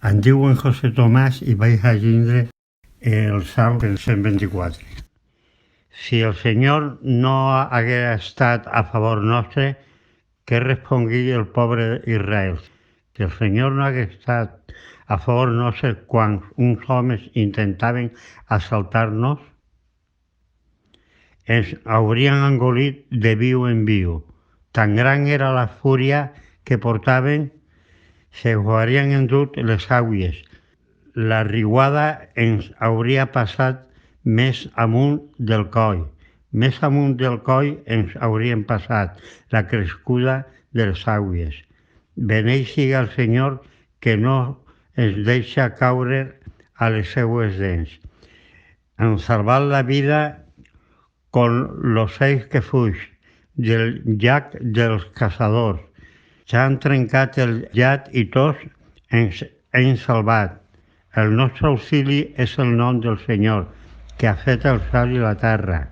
Em diuen José Tomàs i vaig a llegir el Salm 124. Si el Senyor no hagués estat a favor nostre, què respongué el pobre Israel? Si el Senyor no hagués estat a favor nostre quan uns homes intentaven assaltar-nos, ens haurien engolit de viu en viu. Tan gran era la fúria que portaven, se ho haurien endut les aigües. La riuada ens hauria passat més amunt del coll. Més amunt del coll ens haurien passat la crescuda de les aigües. Beneit siga el Senyor que no ens deixa caure a les seues dents. Han salvat la vida con l'ocell que fuig del llac dels caçadors. S'han trencat el llat i tots ens hem salvat. El nostre auxili és el nom del Senyor, que ha fet el cel i la terra.